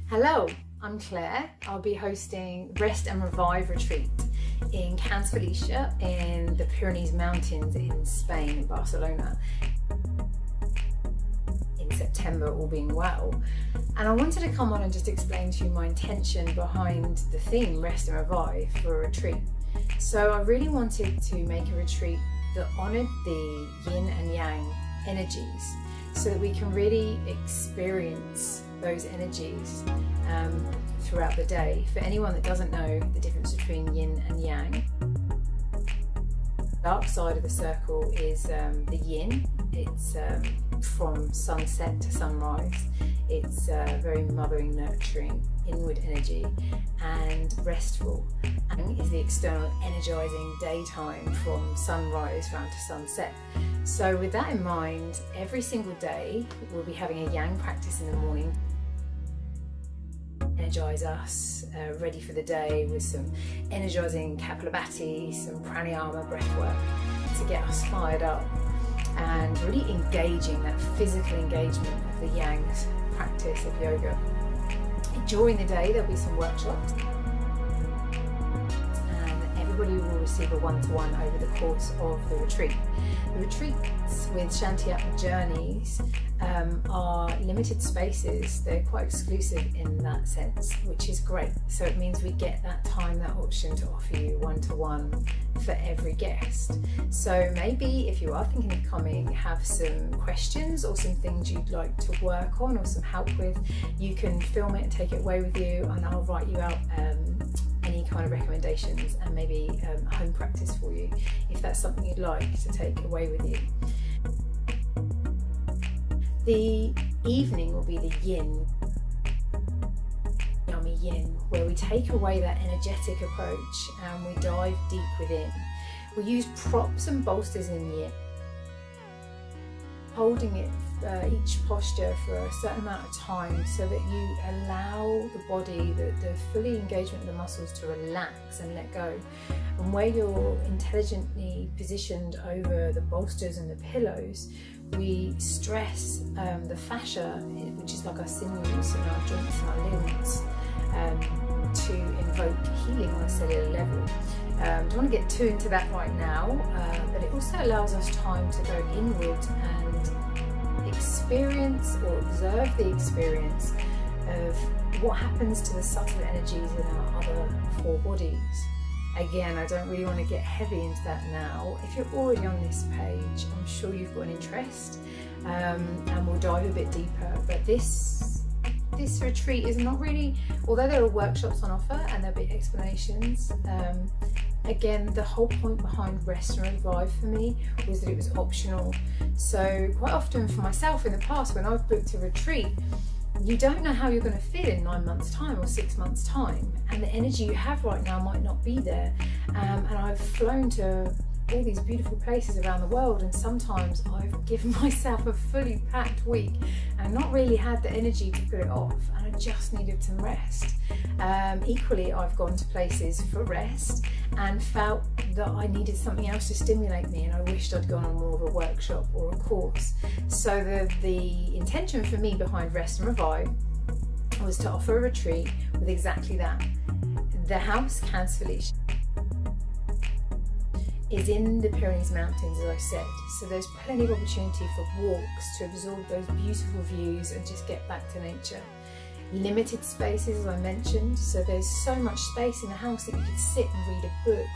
Hello, I'm Claire. I'll be hosting Rest and Revive Retreat in Felicia in the Pyrenees Mountains in Spain, in Barcelona, in September, all being well. And I wanted to come on and just explain to you my intention behind the theme Rest and Revive for a retreat. So I really wanted to make a retreat that honoured the yin and yang energies so that we can really experience those energies throughout the day. For anyone that doesn't know the difference between yin and yang, the dark side of the circle is the yin. It's from sunset to sunrise. It's very mothering, nurturing, inward energy and restful. And is the external energizing daytime from sunrise round to sunset. So with that in mind, every single day we'll be having a yang practice in the morning. Energize us, ready for the day with some energizing Kapalabhati, some pranayama breath work to get us fired up and really engaging that physical engagement of the yang practice of yoga. During the day there'll be some workshops and everybody will receive a one-to-one over the course of the retreat. The retreats with Shanti Atma journeys are limited spaces. They're quite exclusive in that sense, which is great. So it means we get that time, that option to offer you one-to-one for every guest. So maybe if you are thinking of coming, have some questions or some things you'd like to work on or some help with, you can film it and take it away with you, and I'll write you out any kind of recommendations and maybe a home practice for you if that's something you'd like to take away with you. The evening will be the yin, yummy yin, where we take away that energetic approach and we dive deep within. We use props and bolsters in yin, holding it each posture for a certain amount of time so that you allow the body, the fully engagement of the muscles to relax and let go. And where you're intelligently positioned over the bolsters and the pillows, we stress the fascia, which is like our sinews and our joints and our limbs, to invoke healing on a cellular level. Don't want to get too into that right now, but it also allows us time to go inward and experience or observe the experience of what happens to the subtle energies in our other four bodies. Again, I don't really want to get heavy into that now. If you're already on this page, I'm sure you've got an interest, and we'll dive a bit deeper. But this retreat is not really, although there are workshops on offer and there'll be explanations, again, the whole point behind Rest and Revive for me was that it was optional. So quite often for myself in the past, when I've booked a retreat, you don't know how you're going to feel in 9 months' time or 6 months' time, and the energy you have right now might not be there. And I've flown to all these beautiful places around the world, and sometimes I've given myself a fully packed week and not really had the energy to put it off, and I just needed some rest. Equally, I've gone to places for rest and felt that I needed something else to stimulate me, and I wished I'd gone on more of a workshop or a course. So the intention for me behind Rest and Revive was to offer a retreat with exactly that. The house, Felicia, is in the Pyrenees Mountains, as I said, so there's plenty of opportunity for walks to absorb those beautiful views and just get back to nature. Limited spaces, as I mentioned, so there's so much space in the house that you could sit and read a book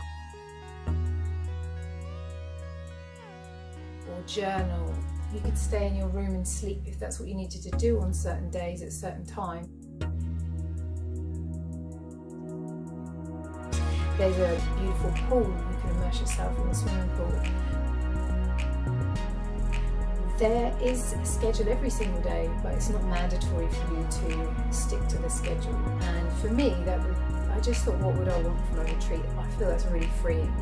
or journal. You could stay in your room and sleep if that's what you needed to do on certain days at certain times. There's a beautiful pool, you can immerse yourself in the swimming pool. There is a schedule every single day, but it's not mandatory for you to stick to the schedule. And for me, I just thought, what would I want from a retreat? I feel that's really freeing.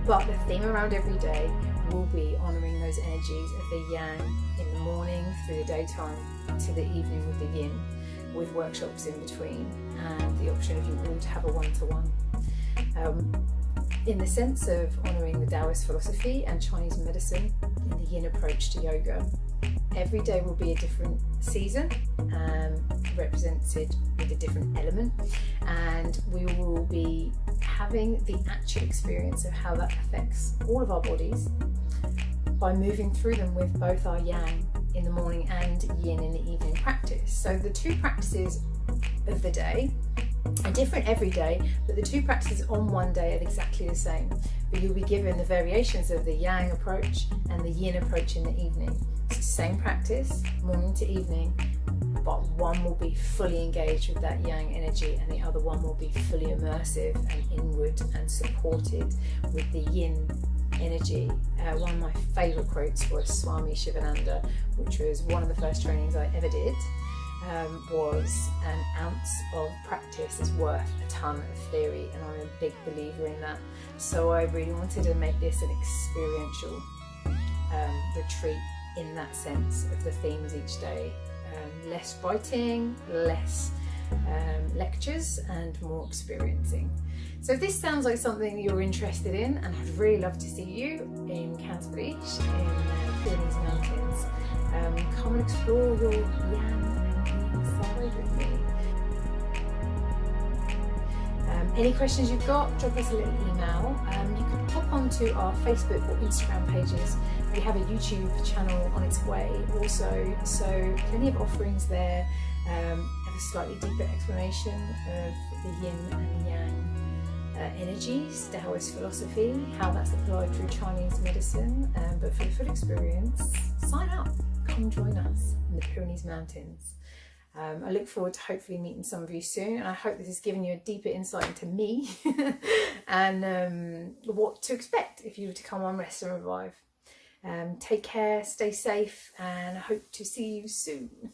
But the theme around every day will be honouring those energies of the yang in the morning, through the daytime, to the evening with the yin, with workshops in between, and the option of you all to have a one-to-one. In the sense of honouring the Taoist philosophy and Chinese medicine in the yin approach to yoga, every day will be a different season, represented with a different element, and we will be having the actual experience of how that affects all of our bodies by moving through them with both our yang in the morning and yin in the evening practice. So the two practices of the day are different every day, but the two practices on one day are exactly the same. But you'll be given the variations of the yang approach and the yin approach in the evening. It's the same practice, morning to evening, but one will be fully engaged with that yang energy and the other one will be fully immersive and inward and supported with the yin energy. One of my favourite quotes was Swami Shivananda, which was one of the first trainings I ever did, was an ounce of practice is worth a ton of theory, and I'm a big believer in that. So I really wanted to make this an experiential retreat in that sense of the themes each day. Less writing, less lectures, and more experiencing. So if this sounds like something you're interested in, and I'd really love to see you in Canterbury, in the Pyrenees mountains, come and explore your yang and yin side with me. Any questions you've got, drop us a little email. You can pop onto our Facebook or Instagram pages. We have a YouTube channel on its way also, so plenty of offerings there. Have a slightly deeper explanation of the yin and yang energies, Taoist philosophy, how that's applied through Chinese medicine. But for the full experience, sign up, come join us in the Pyrenees mountains. I look forward to hopefully meeting some of you soon, and I hope this has given you a deeper insight into me and what to expect if you were to come on Rest and Revive. Take care, stay safe, and I hope to see you soon.